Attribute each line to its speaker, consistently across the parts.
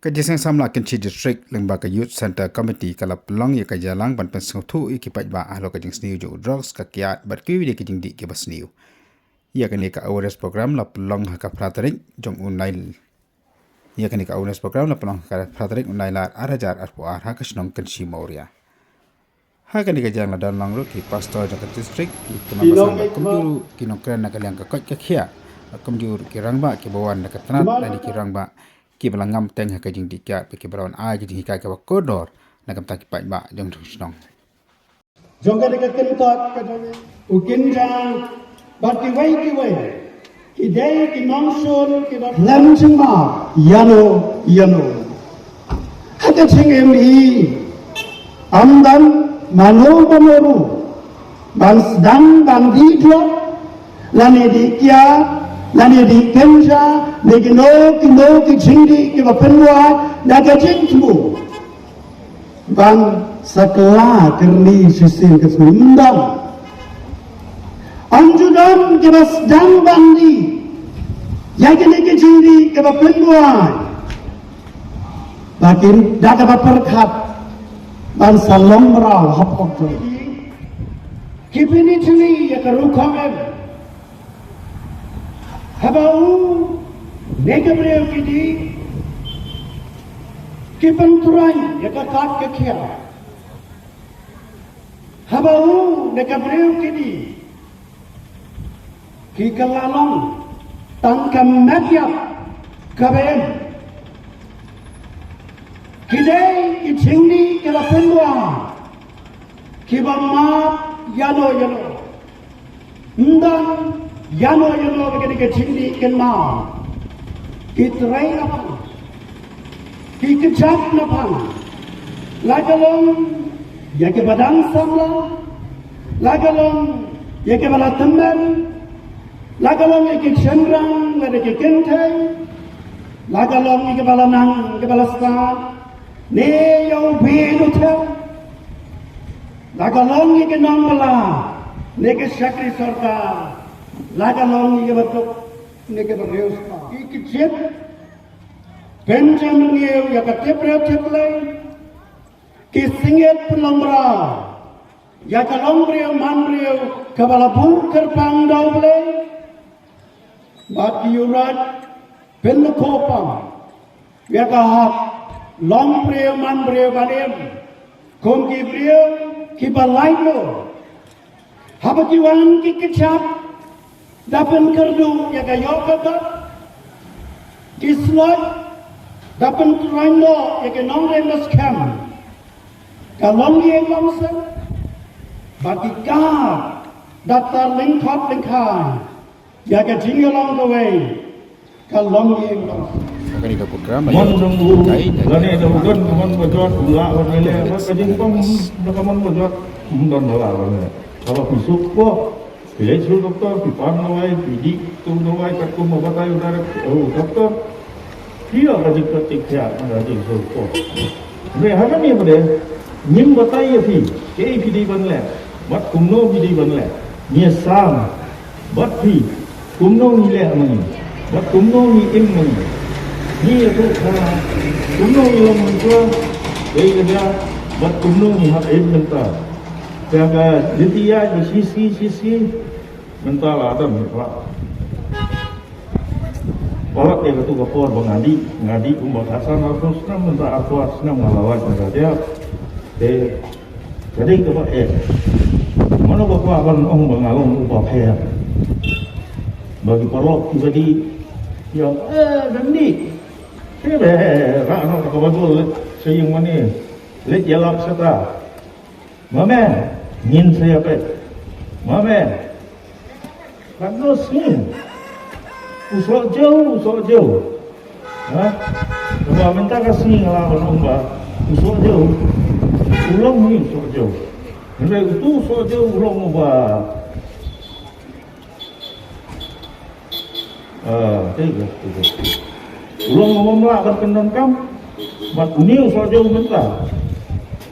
Speaker 1: Kajisang samla Kenchi District Lembaga Youth Center Committee kala pelong ya kajalang ban pensau tu ikipat ba ahlo kajing sniu jo drugs ka kiat bat kiwi de kajing di ke basniu. Ya kani ka awareness program la pelong ka pratering jong unail. Ya kani ka awareness program la pelong ka pratering unail la arajar arpo arha ka snong Kenchi Mauria. Ha kani ka jang la dan lang ro ki pastor jong district ki kemabasang la kumjuru ki nongkran na kalyang ka kot ka khia. Kumjur ki rangba ki bawan na ka tanat na ki rangba ki belangam teng ha kajing dikat pe ki berawan a jadi hikai ka kodor na kam tak pai ba jong snong
Speaker 2: jong ka de ken tot ka jong ukin jang bat ki wai ki dei ki nongson ki bat lam ching ma yano haka ching em hi amdan mano manoru ban sedang ban di dro lane di kia lani di kenja lagi no ki cingdi ki bapenwa naga cingtu bang sakla kerni sisin kesundam anjudam ki basdang bandi yagi ki cingdi ki bapenwa lakin daga baperkat bang salom rau hapok tu kipini cini ya kerukam Habau nega beliau kini kipenturai ya kakat kekia. Habau nega beliau kini kikalalong tangkam mediap kabem. Kidai kicingdi kilapenwa kibamap yano ndang yano begini ke cingdi ken mau kitrai apa kikejap apa lagalong ya ke badan samla lagalong ya ke bala teman lagalong ya ke cendrang ya ke kentai lagalong ya ke bala nang ke bala star ne yo belu tel lagalong ya ke nang bala ne ke sakri sarkar laga long ni batok ni ke bereus ki kicet Benjamin yeu ya ka teplay ki singet pelomra ya ka lombreu manbreu ka bala bunker pangdau ble bat yurat ben kopam ya ka hak lombreu manbreu balem kom ki breu ki balailo habati wan ki kicap dapat kerdu ya kayo kagat kislot dapat terando ya ke nong rendas kam kalong yang longsen batikar data lingkot lingkai ya ke jingalong gawe kalong yang longsen
Speaker 1: kani ka program
Speaker 3: mon nunggu lane da ugon mon bojot ula on ele kajing pom da mon bojot don la la kalau busuk po Pilih suruh doktor, pipam nawai, pidik tu nawai, takut mau batai udara. Oh doktor, dia rajin ketika rajin suruh. Mereka ni apa dia? Nim batai ya pi, kei pidi banle, bat kumno pidi banle, ni sam, bat pi, kumno ni le amani, bat kumno ni im mani. Ni itu kumno ni lam mentua, kei dia bat kumno ni hak im mentua. Jaga dia di sisi mentala ada mereka. Orang yang itu kapor ngadi umbak asal langsung senang mentala aku senang ngalawan mereka dia. Jadi kepa mana bapak akan mengalung ubah payah. Bagi parok jadi yang dandi. Saya rana kawan saya yang mana let jalak serta. Mama ngin saya apa? Mama kalau sini, usok jauh, ha? Kalau minta kasih ngelawan umba, usok jauh, ulang ni usok jauh. Kalau itu usok jauh ulang umba, tiga. Ulang umba melakar kendon kam, mat ni usok jauh minta.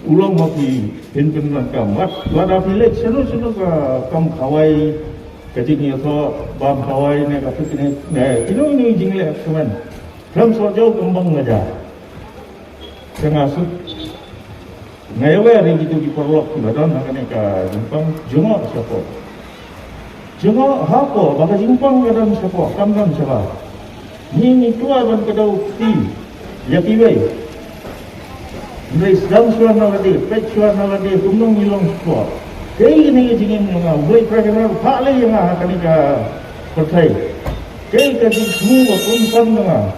Speaker 3: Ulang mati kendon kam, mat lada village seno ke kam kawai. Ketika itu bam kawai ni kata ini jingle cuman, dalam soal jauh kembang aja. Sengasut ngayawe rin gitu di perlok badan akan ka jumpang jengok siapa jengok apa baka jumpang kadang siapa kamdan siapa ni tua ban kadau ti ya piwai Ndai sedang suara nalade pet suara nalade kumnong ilong suara kei ni jingin nga boleh prakara tak le yang akan ka pertai kei ka di semua kunsan nga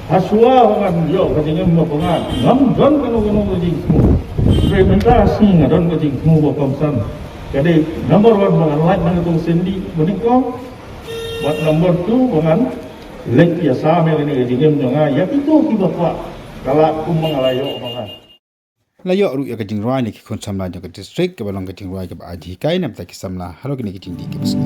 Speaker 3: haswa ngan yo ka jingin mo pangat ngam don kanu jing semua implementasi ngadon ka jing semua kunsan jadi number 1 bangan like nang tung sendi benikong buat number 2 bangan lek ya sama ni jingin nga ya itu kiba pa kala kumangalayo bangan
Speaker 1: Layo ru ya kajing ruai ni kikun samla jang ke distrik ke balong kajing ruai ke ba aji kai nam tak samla halo kini kajing di ke besni.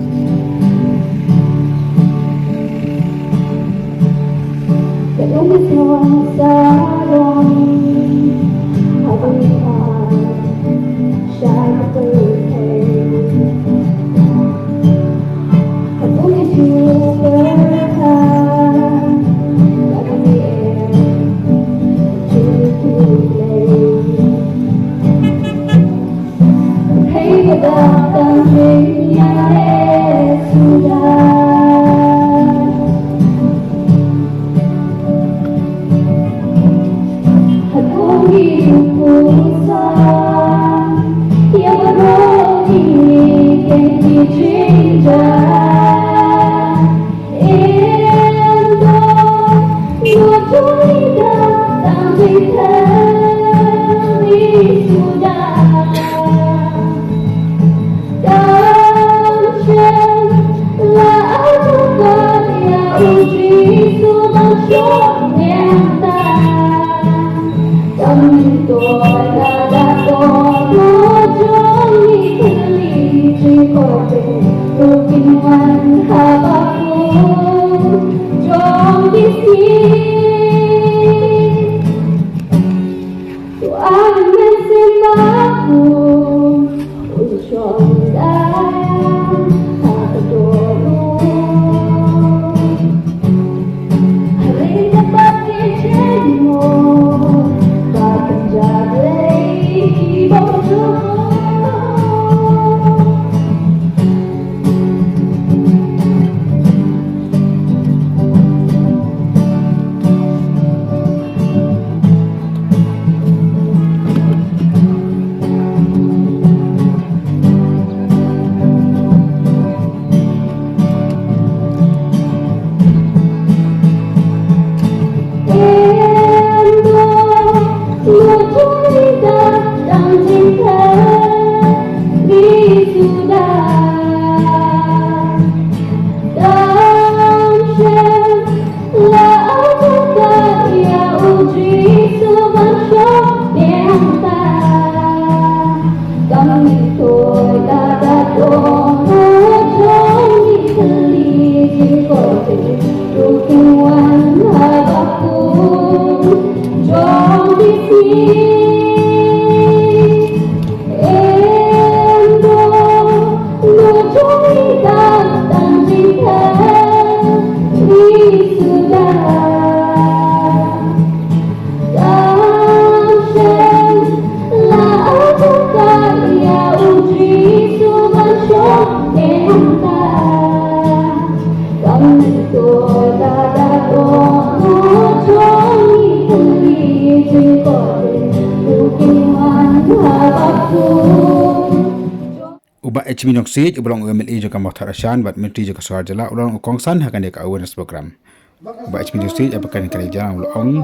Speaker 1: Uba HMINOK sej ulang UMLA juga Mohtar Asyan bat Menteri juga Suar Jala ulang kongsan hakan dek awareness program. Uba HMINOK sej apakan kali jalan ulang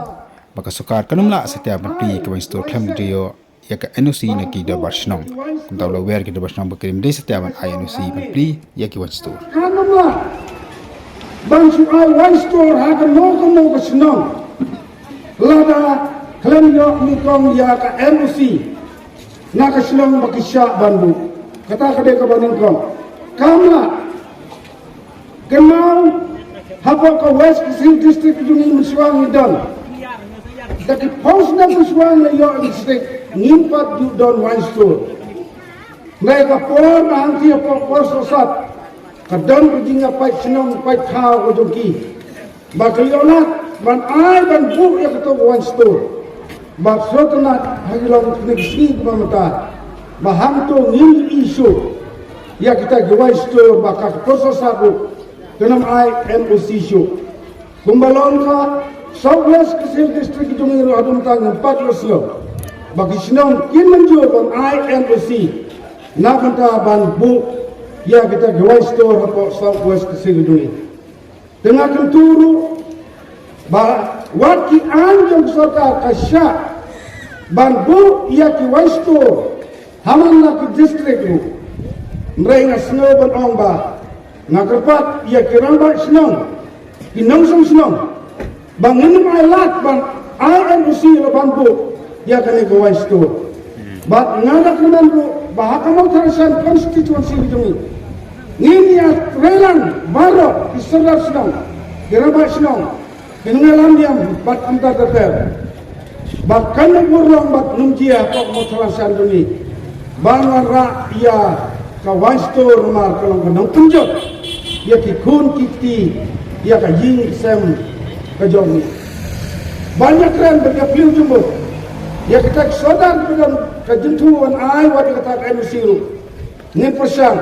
Speaker 1: baka sukar kanumla setiap menteri ke store klaim dia ya ke NOC neki da Barshnong. Kuntau la wer ke da Barshnong berkirim de setiap INOC menteri ya ke one store.
Speaker 2: Kanumla bangsu ai one store hakan no ke senong. Lada klaim yo mikong ya ke NOC nak ke senong baki syak bandu. Kata kedai kabanin kau, kamla, kenal, apa kau West Kecil District ini mensuang dan, tapi pos nak mensuang York District nimpat di don one store. Mereka por nanti apa pos sosat, kadang berjingga pai senang pai tahu kejongki, bakal yolat ban ai ban bu ya ketua one store. Maksudnya hagilong negeri pemata bahanto nim isu ya kita gewais to bakak proses aku kenam IMOC isu kumbalon ka Southwest Kecil District Jungir adum tang 4 lo bagi sinong kin menjo kon IMOC na kanta ban bu ya kita gewais to rapo Southwest Kecil Jungir dengan kenturu ba waki anjong sarkar kasya banbu ia ki waisto haman na ki district ru mrei nga snow ban ongba nga kerpat ia ki ramba snow ki nongsong snow bangin mai lat ban IMOC lo banbu ia kani ki waisto bat ngada kunan ru bahaka mau terasan konstituensi bijungi ngini ya relan baro ki serar snow ki ramba snow ki ngalam diam bat antar teter bahkan burung bat numjia kok mau terasa dunia banara ia kawaisto rumah kalau kenang tunjuk ia kikun kiti ia kajing sem kajong banyak keren berkapil jumbo ia kita saudara dengan kajentuan ai wadi kata enusiru ni pesan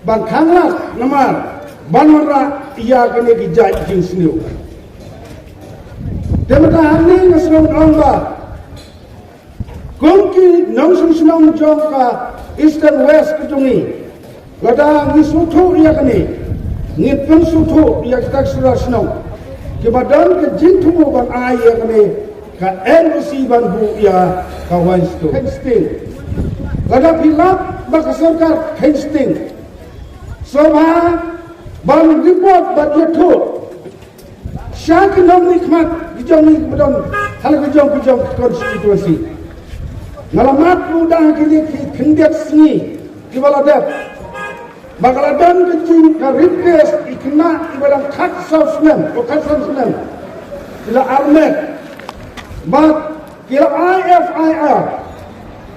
Speaker 2: ban kanglas namar banara ia kene dijai jing sniu Demata hani ngasrong ongba Kungki nongsong sinong jong ka Eastern West kejungi Lada ngisutu iya kani Ngipun sutu iya kita surah sinong Kibadan ke jintu ban iya kani Ka NOC ban bu iya kawan situ Hensting Lada pilap baka sarkar Hensting Sobha ban report ban yato Syaki nom nikmat Kijong ni kemudian hal kijong konstitusi. Ngalamat mudah kini kendiat seni di baladat. Bangladan kecil karibes ikna ibadah katsau senem, katsau senem. Ila armet, bat kila IFIR,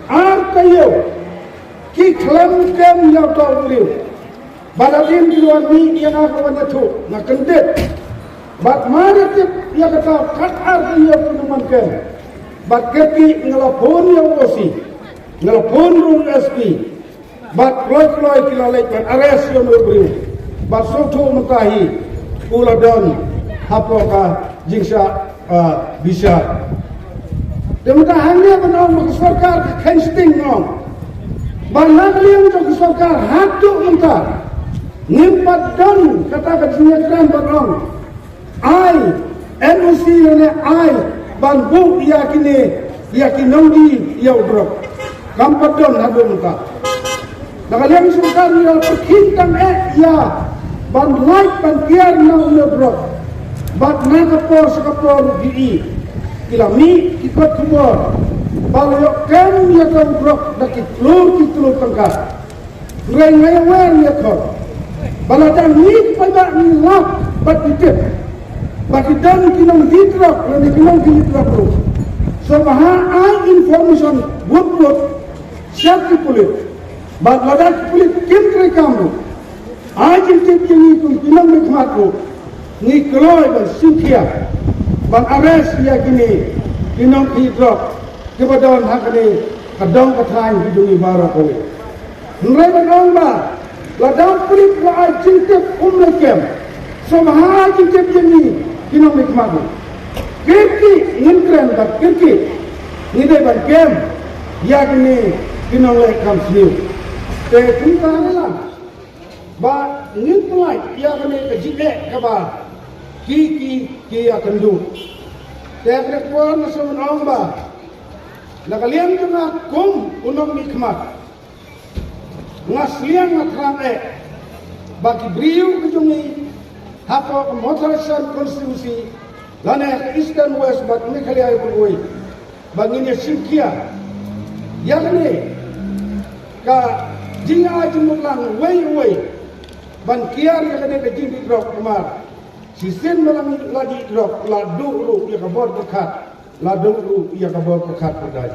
Speaker 2: artayo, ki klaim kem yang tahu beliau. Baladin di luar ni yang aku banyak tu, nak kendet. Bat maritip ia kata katar ia penumankan. Bat kaki ngelapun yang osi, ngelapun rung SP. Bat kloi kilalek bat ares yang berberi. Bat soto mentahi uladon hapoka jingsa bisa. Demudah hanya menang sarkar kensting nong. Bat nagliang untuk sarkar hatu mentah. Nimpat don kata kesinyakan batong. NOC ne banbu yakini nongdi ya udrok kampadon hadu muka nakaliang sultan ya perkintang ya ban light ban tiar na udrok bat nakapor sakapor di kilami ikut kumor balayok kem ya udrok daki telur tangka reng ngayawan ya kor baladan ni pada ni lap bat ditip bagi dan kinong ditrap, yang kinong ditrap tu. So bahan information buat siapa kulit, bag ladak kulit kentri kamu. Ajin tip yang itu kinong nikmat tu, ni keloy dan sinkia, bag ares ya kini kinong ditrap. Kepadaan hak ni kadang katakan hidungi barat kulit. Mereka ngomba, ladak kulit la ajin tip lekem. So bahan ajin tip yang ini. Kinong nikmatu. Kirki ingin tak kirki. Ini ban kem. Ya kini kinong lekam seniu. Kita adalah ba ingin pelai. Ya kini kejibek kaba. Ki akan du. Kena kuan nasun ongba. Nakalian juga kum unong nikmat. Ngasliang makrang bagi beriu kejungi. Hapo motorsan konstitusi lana Eastern West bat ni kali ay bugoy bangin ya sinkia yakni ka jinga jumuklang way ban kiar yakni ka jing drop kumar sisen malang lagi drop la du ru ya ka bor bekat la du ru ya ka bor bekat padai